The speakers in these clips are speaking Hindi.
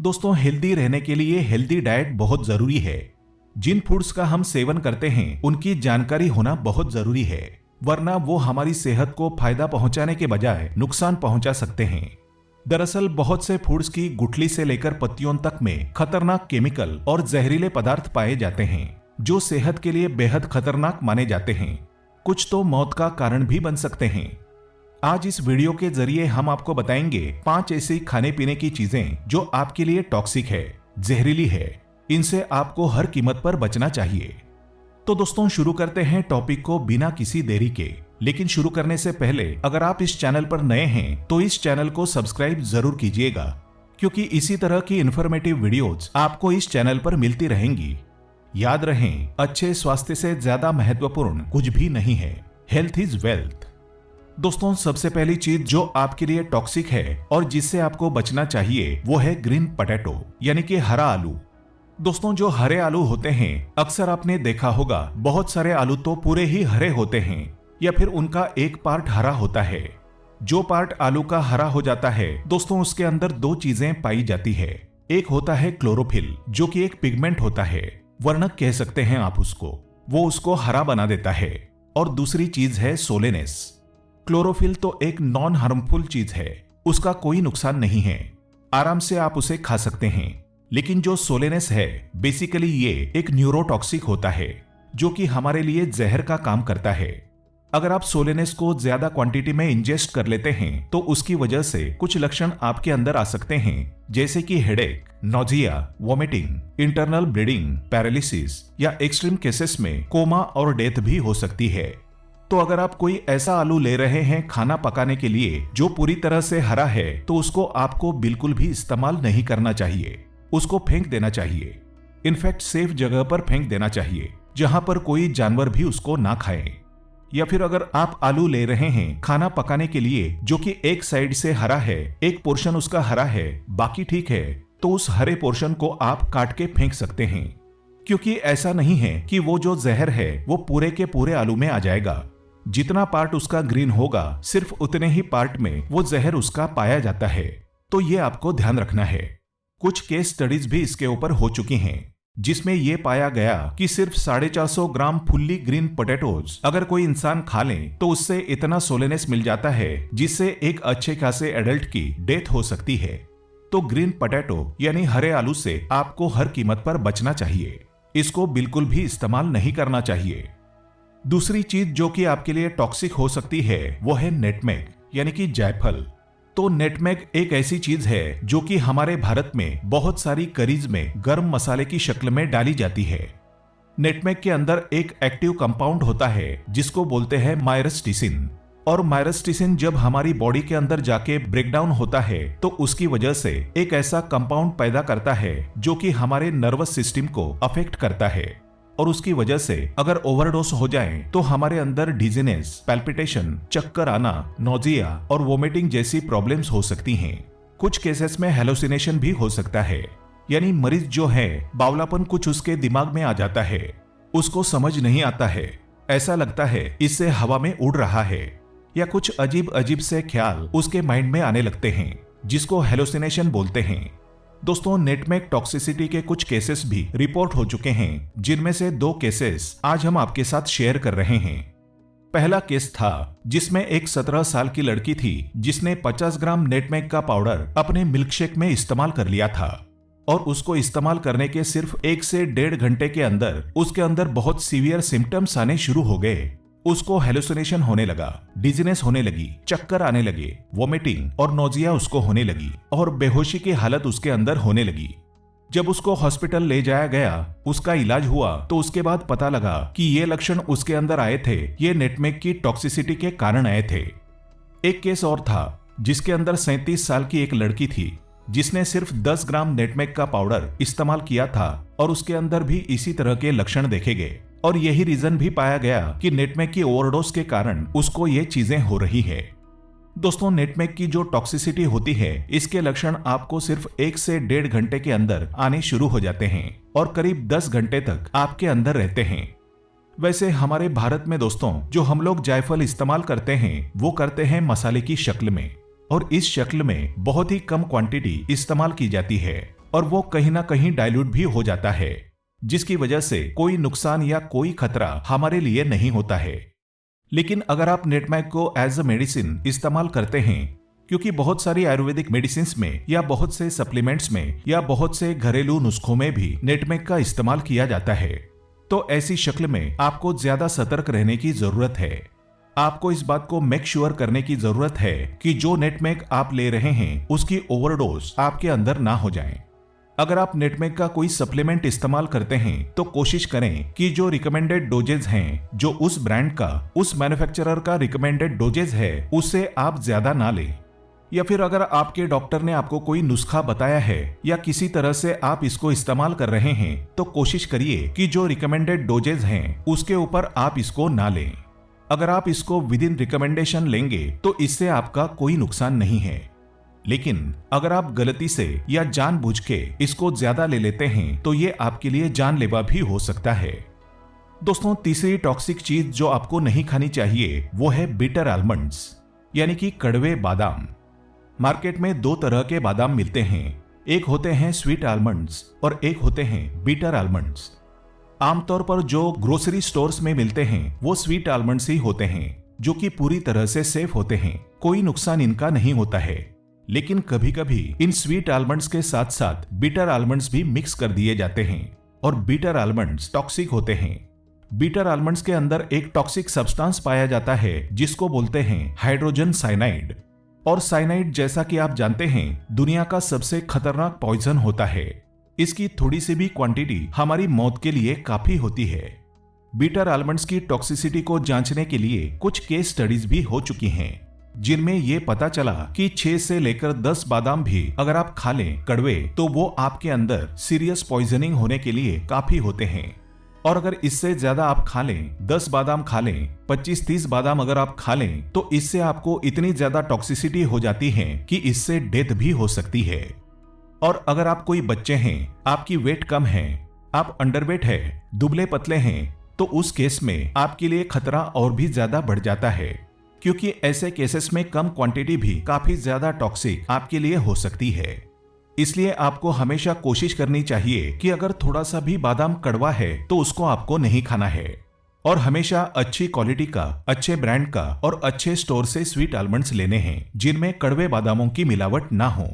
दोस्तों, हेल्दी रहने के लिए हेल्दी डाइट बहुत जरूरी है। जिन फूड्स का हम सेवन करते हैं उनकी जानकारी होना बहुत जरूरी है, वरना वो हमारी सेहत को फायदा पहुंचाने के बजाय नुकसान पहुंचा सकते हैं। दरअसल बहुत से फूड्स की गुठली से लेकर पत्तियों तक में खतरनाक केमिकल और जहरीले पदार्थ पाए जाते हैं, जो सेहत के लिए बेहद खतरनाक माने जाते हैं। कुछ तो मौत का कारण भी बन सकते हैं। आज इस वीडियो के जरिए हम आपको बताएंगे 5 ऐसी खाने पीने की चीजें जो आपके लिए टॉक्सिक है, जहरीली है। इनसे आपको हर कीमत पर बचना चाहिए। तो दोस्तों, शुरू करते हैं टॉपिक को बिना किसी देरी के। लेकिन शुरू करने से पहले अगर आप इस चैनल पर नए हैं तो इस चैनल को सब्सक्राइब जरूर कीजिएगा, क्योंकि इसी तरह की इंफॉर्मेटिव वीडियोस आपको इस चैनल पर मिलती रहेंगी। याद रहे, अच्छे स्वास्थ्य से ज्यादा महत्वपूर्ण कुछ भी नहीं है। Health is wealth. दोस्तों, सबसे पहली चीज जो आपके लिए टॉक्सिक है और जिससे आपको बचना चाहिए वो है ग्रीन पोटैटो, यानी कि हरा आलू। दोस्तों, जो हरे आलू होते हैं, अक्सर आपने देखा होगा बहुत सारे आलू तो पूरे ही हरे होते हैं या फिर उनका एक पार्ट हरा होता है। जो पार्ट आलू का हरा हो जाता है दोस्तों, उसके अंदर 2 चीजें पाई जाती है। एक होता है क्लोरोफिल, जो कि एक पिगमेंट होता है, वर्णक कह सकते हैं आप उसको, वो उसको हरा बना देता है। और दूसरी चीज है सोलेनेस। क्लोरोफिल तो एक नॉन हार्मफुल चीज है, उसका कोई नुकसान नहीं है, आराम से आप उसे खा सकते हैं। लेकिन जो सोलेनेस है, बेसिकली ये एक न्यूरोटॉक्सिक होता है, जो कि हमारे लिए जहर का काम करता है। अगर आप सोलेनेस को ज्यादा क्वांटिटी में इंजेस्ट कर लेते हैं तो उसकी वजह से कुछ लक्षण आपके अंदर आ सकते हैं, जैसे कि headache, nausea, vomiting, internal bleeding, paralysis या एक्सट्रीम केसेस में कोमा और डेथ भी हो सकती है। तो अगर आप कोई ऐसा आलू ले रहे हैं खाना पकाने के लिए जो पूरी तरह से हरा है, तो उसको आपको बिल्कुल भी इस्तेमाल नहीं करना चाहिए। उसको फेंक देना चाहिए। इनफैक्ट सेफ जगह पर फेंक देना चाहिए, जहां पर कोई जानवर भी उसको ना खाए। या फिर अगर आप आलू ले रहे हैं खाना पकाने के लिए जो कि एक साइड से हरा है, एक पोर्शन उसका हरा है, बाकी ठीक है, तो उस हरे पोर्शन को आप काट के फेंक सकते हैं। क्योंकि ऐसा नहीं है कि वो जो जहर है वो पूरे के पूरे आलू में आ जाएगा। जितना पार्ट उसका ग्रीन होगा, सिर्फ उतने ही पार्ट में वो जहर उसका पाया जाता है। तो ये आपको ध्यान रखना है। कुछ केस स्टडीज भी इसके ऊपर हो चुकी हैं, जिसमें यह पाया गया कि सिर्फ 450 ग्राम फुल्ली ग्रीन पोटैटोज अगर कोई इंसान खा ले तो उससे इतना सोलेनेस मिल जाता है जिससे एक अच्छे खासे एडल्ट की डेथ हो सकती है। तो ग्रीन पोटैटो यानी हरे आलू से आपको हर कीमत पर बचना चाहिए। इसको बिल्कुल भी इस्तेमाल नहीं करना चाहिए। दूसरी चीज जो कि आपके लिए टॉक्सिक हो सकती है वो है नेटमेग, यानी कि जायफल। तो नेटमेग एक ऐसी चीज है जो कि हमारे भारत में बहुत सारी करीज में गर्म मसाले की शक्ल में डाली जाती है। नेटमेग के अंदर एक एक्टिव कंपाउंड होता है जिसको बोलते हैं मायरस्टिसिन। और मायरस्टिसिन जब हमारी बॉडी के अंदर जाके ब्रेकडाउन होता है तो उसकी वजह से एक ऐसा कंपाउंड पैदा करता है जो कि हमारे नर्वस सिस्टम को अफेक्ट करता है। और उसकी वजह से अगर ओवरडोज हो जाए तो हमारे अंदर डिजीनेस, पैल्पिटेशन, चक्कर आना, नोजिया और वोमिटिंग जैसी प्रॉब्लम्स हो सकती हैं। कुछ केसेस में हेलुसिनेशन भी हो सकता है, यानी मरीज जो है बावलापन कुछ उसके दिमाग में आ जाता है, उसको समझ नहीं आता है, ऐसा लगता है इससे हवा में उड़ रहा है, या कुछ अजीब अजीब से ख्याल उसके माइंड में आने लगते हैं, जिसको हेलुसिनेशन बोलते हैं। दोस्तों, नेटमेग टॉक्सिसिटी के कुछ केसेस भी रिपोर्ट हो चुके हैं, जिनमें से 2 केसेस आज हम आपके साथ शेयर कर रहे हैं। पहला केस था जिसमें एक 17 साल की लड़की थी जिसने 50 ग्राम नेटमेग का पाउडर अपने मिल्कशेक में इस्तेमाल कर लिया था। और उसको इस्तेमाल करने के सिर्फ 1 से 1.5 घंटे के अंदर उसके अंदर बहुत सीवियर सिम्टम्स आने शुरू हो गए। उसको हेलुसिनेशन होने लगा, डिजीनेस होने लगी, चक्कर आने लगे, वोमिटिंग और नोजिया उसको होने लगी और बेहोशी की हालत उसके अंदर होने लगी। जब उसको हॉस्पिटल ले जाया गया, उसका इलाज हुआ, तो उसके बाद पता लगा कि ये लक्षण उसके अंदर आए थे, ये नेटमेग की टॉक्सिसिटी के कारण आए थे। एक केस और था जिसके अंदर 37 साल की एक लड़की थी जिसने सिर्फ 10 ग्राम नेटमेग का पाउडर इस्तेमाल किया था और उसके अंदर भी इसी तरह के लक्षण देखे गए। और यही रीजन भी पाया गया कि नेटमेग की ओवरडोज के कारण उसको ये चीजें हो रही है। दोस्तों, नेटमेग की जो टॉक्सिसिटी होती है, इसके लक्षण आपको सिर्फ 1 से 1.5 घंटे के अंदर आने शुरू हो जाते हैं और करीब 10 घंटे तक आपके अंदर रहते हैं। वैसे हमारे भारत में दोस्तों जो हम लोग जायफल इस्तेमाल करते हैं वो करते हैं मसाले की शक्ल में, और इस शक्ल में बहुत ही कम क्वांटिटी इस्तेमाल की जाती है। और वो कहीं ना कहीं डाइल्यूट भी हो जाता है, जिसकी वजह से कोई नुकसान या कोई खतरा हमारे लिए नहीं होता है। लेकिन अगर आप नेटमैग को एज अ मेडिसिन इस्तेमाल करते हैं, क्योंकि बहुत सारी आयुर्वेदिक मेडिसिन में या बहुत से सप्लीमेंट्स में या बहुत से घरेलू नुस्खों में भी नेटमैग का इस्तेमाल किया जाता है, तो ऐसी शक्ल में आपको ज्यादा सतर्क रहने की जरूरत है। आपको इस बात को मेक श्योर करने की जरूरत है कि जो नेटमैग आप ले रहे हैं उसकी ओवरडोज आपके अंदर ना हो जाए। अगर आप नेटमैग का कोई सप्लीमेंट इस्तेमाल करते हैं तो कोशिश करें कि जो रिकमेंडेड डोजेज हैं, जो उस ब्रांड का, उस मैन्युफैक्चरर का रिकमेंडेड डोजेज है, उससे आप ज्यादा ना लें। या फिर अगर आपके डॉक्टर ने आपको कोई नुस्खा बताया है या किसी तरह से आप इसको इस्तेमाल कर रहे हैं, तो कोशिश करिए कि जो रिकमेंडेड डोजेज हैं उसके ऊपर आप इसको ना लें। अगर आप इसको विद इन रिकमेंडेशन लेंगे तो इससे आपका कोई नुकसान नहीं है। लेकिन अगर आप गलती से या जानबूझ के इसको ज्यादा ले लेते हैं तो ये आपके लिए जानलेवा भी हो सकता है। दोस्तों, तीसरी टॉक्सिक चीज जो आपको नहीं खानी चाहिए वो है बिटर आलमंड्स, यानी कि कड़वे बादाम। मार्केट में दो तरह के बादाम मिलते हैं, एक होते हैं स्वीट आलमंड्स और एक होते हैं बिटर आलमंड्स। आमतौर पर जो ग्रोसरी स्टोर्स में मिलते हैं वो स्वीट आलमंड्स ही होते हैं, जो कि पूरी तरह से सेफ होते हैं, कोई नुकसान इनका नहीं होता है। लेकिन कभी कभी इन स्वीट आलमंड्स के साथ साथ बिटर आलमंड्स भी मिक्स कर दिए जाते हैं और बिटर आलमंड्स टॉक्सिक होते हैं। बिटर आलमंड्स के अंदर एक टॉक्सिक सब्सटेंस पाया जाता है जिसको बोलते हैं हाइड्रोजन साइनाइड। और साइनाइड, जैसा कि आप जानते हैं, दुनिया का सबसे खतरनाक पॉइजन होता है। इसकी थोड़ी सी भी क्वांटिटी हमारी मौत के लिए काफी होती है। बिटर आलमंड्स की टॉक्सिसिटी को जांचने के लिए कुछ केस स्टडीज भी हो चुकी हैं, जिनमें ये पता चला कि 6 से लेकर 10 बादाम भी अगर आप खा लें कड़वे, तो वो आपके अंदर सीरियस पॉइजनिंग होने के लिए काफी होते हैं। और अगर इससे ज्यादा आप खा लें, 10 बादाम खा लें, 25-30 बादाम अगर आप खा लें, तो इससे आपको इतनी ज्यादा टॉक्सिसिटी हो जाती है कि इससे डेथ भी हो सकती है। और अगर आप कोई बच्चे हैं, आपकी वेट कम है, आप अंडरवेट है, दुबले पतले हैं, तो उस केस में आपके लिए खतरा और भी ज्यादा बढ़ जाता है, क्योंकि ऐसे केसेस में कम क्वांटिटी भी काफी ज्यादा टॉक्सिक आपके लिए हो सकती है। इसलिए आपको हमेशा कोशिश करनी चाहिए कि अगर थोड़ा सा भी बादाम कड़वा है तो उसको आपको नहीं खाना है। और हमेशा अच्छी क्वालिटी का, अच्छे ब्रांड का और अच्छे स्टोर से स्वीट आलमंड्स लेने हैं, जिनमें कड़वे बादामों की मिलावट ना हो।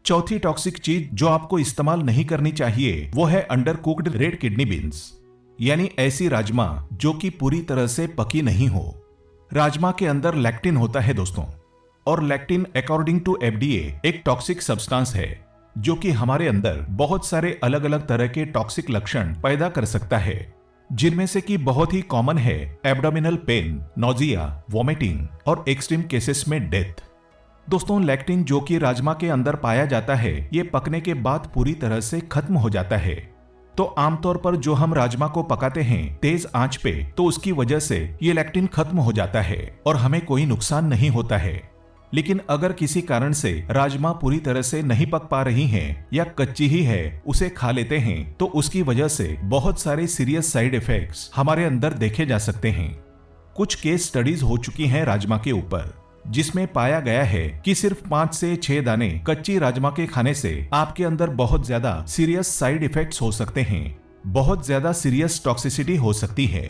चौथी टॉक्सिक चीज जो आपको इस्तेमाल नहीं करनी चाहिए वो है under cooked red kidney beans, यानी ऐसी राजमा जो कि पूरी तरह से पकी नहीं हो। राजमा के अंदर लैक्टिन होता है दोस्तों, और लैक्टिन अकॉर्डिंग टू FDA एक टॉक्सिक सब्सटेंस है जो कि हमारे अंदर बहुत सारे अलग अलग तरह के टॉक्सिक लक्षण पैदा कर सकता है, जिनमें से कि बहुत ही कॉमन है एब्डोमिनल पेन, नोजिया, वॉमिटिंग और एक्सट्रीम केसेस में डेथ। दोस्तों, लैक्टिन जो कि राजमा के अंदर पाया जाता है, ये पकने के बाद पूरी तरह से खत्म हो जाता है। तो आमतौर पर जो हम राजमा को पकाते हैं तेज आंच पे, तो उसकी वजह से ये लैक्टिन खत्म हो जाता है और हमें कोई नुकसान नहीं होता है। लेकिन अगर किसी कारण से राजमा पूरी तरह से नहीं पक पा रही है या कच्ची ही है, उसे खा लेते हैं, तो उसकी वजह से बहुत सारे सीरियस साइड इफेक्ट्स हमारे अंदर देखे जा सकते हैं। कुछ केस स्टडीज हो चुकी हैं राजमा के ऊपर, जिसमें पाया गया है कि सिर्फ 5 से 6 दाने कच्ची राजमा के खाने से आपके अंदर बहुत ज्यादा सीरियस साइड इफेक्ट्स हो सकते हैं, बहुत ज्यादा सीरियस टॉक्सिसिटी हो सकती है।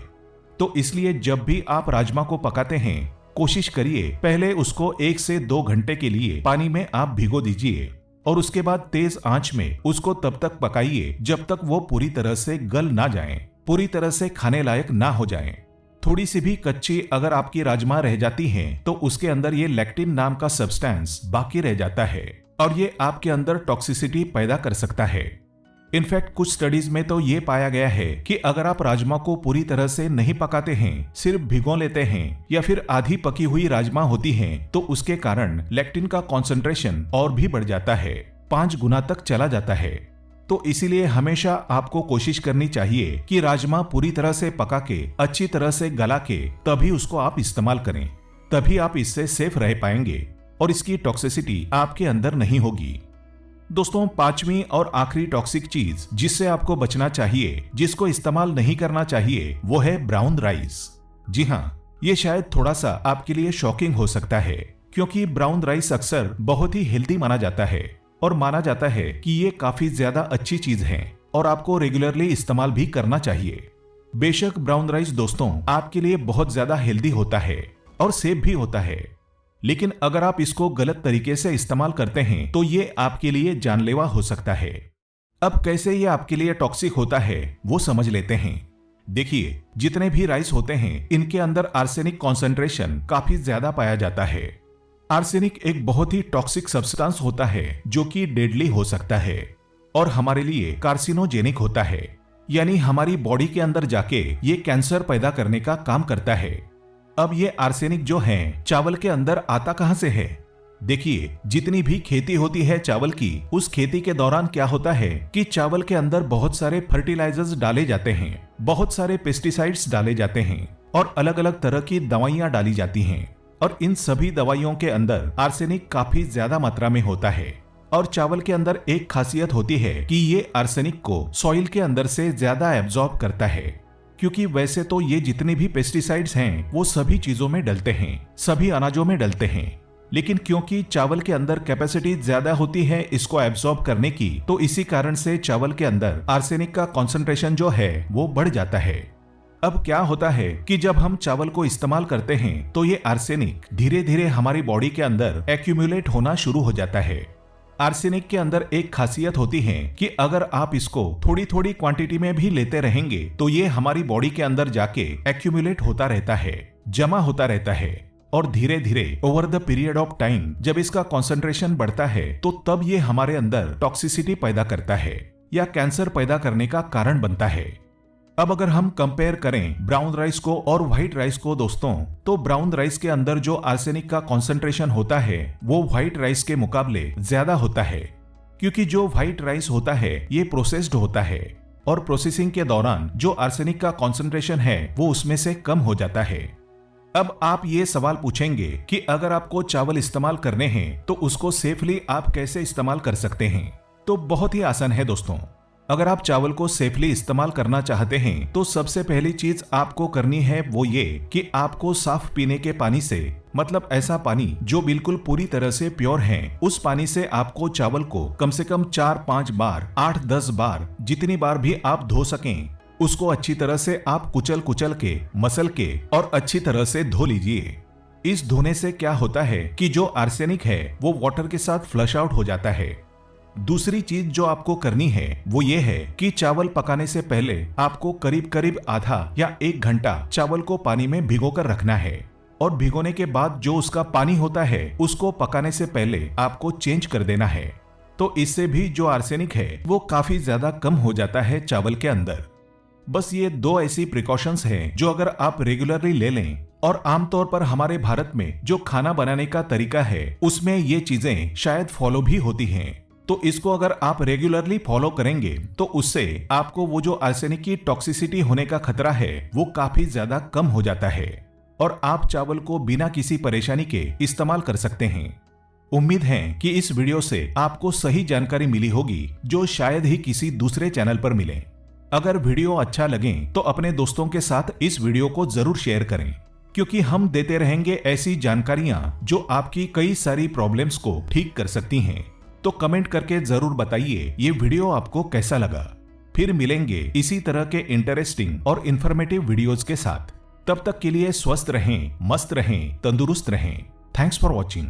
तो इसलिए जब भी आप राजमा को पकाते हैं, कोशिश करिए पहले उसको 1 से 2 घंटे के लिए पानी में आप भिगो दीजिए और उसके बाद तेज आंच में उसको तब तक पकाइए जब तक वो पूरी तरह से गल ना जाएं, पूरी तरह से खाने लायक ना हो जाएं। थोड़ी सी भी कच्ची अगर आपकी राजमा रह जाती है तो उसके अंदर ये लैक्टिन नाम का सब्सटेंस बाकी रह जाता है और ये आपके अंदर टॉक्सिसिटी पैदा कर सकता है। इनफैक्ट कुछ स्टडीज में तो ये पाया गया है कि अगर आप राजमा को पूरी तरह से नहीं पकाते हैं, सिर्फ भिगो लेते हैं या फिर आधी पकी हुई राजमा होती हैं, तो उसके कारण लैक्टिन का कॉन्सेंट्रेशन और भी बढ़ जाता है, 5 गुना तक चला जाता है। तो इसीलिए हमेशा आपको कोशिश करनी चाहिए कि राजमा पूरी तरह से पका के, अच्छी तरह से गला के, तभी उसको आप इस्तेमाल करें, तभी आप इससे सेफ रह पाएंगे और इसकी टॉक्सिसिटी आपके अंदर नहीं होगी। दोस्तों, 5वीं और आखिरी टॉक्सिक चीज जिससे आपको बचना चाहिए, जिसको इस्तेमाल नहीं करना चाहिए, वो है ब्राउन राइस। जी हाँ, ये शायद थोड़ा सा आपके लिए शॉकिंग हो सकता है, क्योंकि ब्राउन राइस अक्सर बहुत ही हेल्दी माना जाता है। और माना जाता है कि ये काफी ज्यादा अच्छी चीज है और आपको रेगुलरली इस्तेमाल भी करना चाहिए। बेशक ब्राउन राइस दोस्तों आपके लिए बहुत ज्यादा हेल्दी होता है और सेफ भी होता है, लेकिन अगर आप इसको गलत तरीके से इस्तेमाल करते हैं तो ये आपके लिए जानलेवा हो सकता है। अब कैसे ये आपके लिए टॉक्सिक होता है वो समझ लेते हैं। देखिए, जितने भी राइस होते हैं इनके अंदर आर्सेनिक कॉन्सेंट्रेशन काफी ज्यादा पाया जाता है। आर्सेनिक एक बहुत ही टॉक्सिक सब्सटेंस होता है जो कि डेडली हो सकता है और हमारे लिए कार्सिनोजेनिक होता है, यानी हमारी बॉडी के अंदर जाके ये कैंसर पैदा करने का काम करता है। अब ये आर्सेनिक जो है चावल के अंदर आता कहां से है? देखिए, जितनी भी खेती होती है चावल की, उस खेती के दौरान क्या होता है कि चावल के अंदर बहुत सारे फर्टिलाइजर्स डाले जाते हैं, बहुत सारे पेस्टिसाइड्स डाले जाते हैं और अलग अलग तरह की दवाइयां डाली जाती हैं और इन सभी दवाइयों के अंदर आर्सेनिक काफी ज्यादा मात्रा में होता है। और चावल के अंदर एक खासियत होती है कि ये आर्सेनिक को सॉइल के अंदर से ज्यादा एब्जॉर्ब करता है, क्योंकि वैसे तो ये जितने भी पेस्टिसाइड्स हैं वो सभी चीजों में डलते हैं, सभी अनाजों में डलते हैं, लेकिन क्योंकि चावल के अंदर कैपेसिटी ज्यादा होती है इसको एब्जॉर्ब करने की, तो इसी कारण से चावल के अंदर आर्सेनिक का कॉन्सेंट्रेशन जो है वो बढ़ जाता है। अब क्या होता है कि जब हम चावल को इस्तेमाल करते हैं तो ये आर्सेनिक धीरे धीरे हमारी बॉडी के अंदर एक्यूमुलेट होना शुरू हो जाता है। आर्सेनिक के अंदर एक खासियत होती है कि अगर आप इसको थोड़ी थोड़ी क्वांटिटी में भी लेते रहेंगे तो ये हमारी बॉडी के अंदर जाके एक्यूमुलेट होता रहता है, जमा होता रहता है और धीरे धीरे over the period of time जब इसका कॉन्सेंट्रेशन बढ़ता है तो तब ये हमारे अंदर टॉक्सिसिटी पैदा करता है या कैंसर पैदा करने का कारण बनता है। अब अगर हम कंपेयर करें ब्राउन राइस को और व्हाइट राइस को दोस्तों, तो ब्राउन राइस के अंदर जो आर्सेनिक का कॉन्सेंट्रेशन होता है वो व्हाइट राइस के मुकाबले ज्यादा होता है, क्योंकि जो व्हाइट राइस होता है ये प्रोसेस्ड होता है और प्रोसेसिंग के दौरान जो आर्सेनिक का कॉन्सेंट्रेशन है वो उसमें से कम हो जाता है। अब आप ये सवाल पूछेंगे कि अगर आपको चावल इस्तेमाल करने हैं तो उसको सेफली आप कैसे इस्तेमाल कर सकते हैं? तो बहुत ही आसान है दोस्तों। अगर आप चावल को सेफली इस्तेमाल करना चाहते हैं तो सबसे पहली चीज आपको करनी है वो ये कि आपको साफ पीने के पानी से, मतलब ऐसा पानी जो बिल्कुल पूरी तरह से प्योर है, उस पानी से आपको चावल को कम से कम 4-5 बार, 8-10 बार, जितनी बार भी आप धो सकें, उसको अच्छी तरह से आप कुचल कुचल के, मसल के और अच्छी तरह से धो लीजिए। इस धोने से क्या होता है कि जो आर्सेनिक है वो वाटर के साथ फ्लश आउट हो जाता है। दूसरी चीज जो आपको करनी है वो ये है कि चावल पकाने से पहले आपको करीब करीब आधा या 1 घंटा चावल को पानी में भिगोकर रखना है और भिगोने के बाद जो उसका पानी होता है उसको पकाने से पहले आपको चेंज कर देना है। तो इससे भी जो आर्सेनिक है वो काफी ज्यादा कम हो जाता है चावल के अंदर। बस ये 2 ऐसी प्रिकॉशंस हैं जो अगर आप रेगुलरली ले लें, और आमतौर पर हमारे भारत में जो खाना बनाने का तरीका है उसमें ये चीजें शायद फॉलो भी होती हैं, तो इसको अगर आप रेगुलरली फॉलो करेंगे तो उससे आपको वो जो आर्सेनिक की टॉक्सिसिटी होने का खतरा है वो काफी ज्यादा कम हो जाता है और आप चावल को बिना किसी परेशानी के इस्तेमाल कर सकते हैं। उम्मीद है कि इस वीडियो से आपको सही जानकारी मिली होगी जो शायद ही किसी दूसरे चैनल पर मिले। अगर वीडियो अच्छा लगे तो अपने दोस्तों के साथ इस वीडियो को जरूर शेयर करें, क्योंकि हम देते रहेंगे ऐसी जानकारियां जो आपकी कई सारी प्रॉब्लम्स को ठीक कर सकती हैं। तो कमेंट करके जरूर बताइए ये वीडियो आपको कैसा लगा। फिर मिलेंगे इसी तरह के इंटरेस्टिंग और इंफॉर्मेटिव वीडियोस के साथ। तब तक के लिए स्वस्थ रहें, मस्त रहें, तंदुरुस्त रहें। Thanks for watching.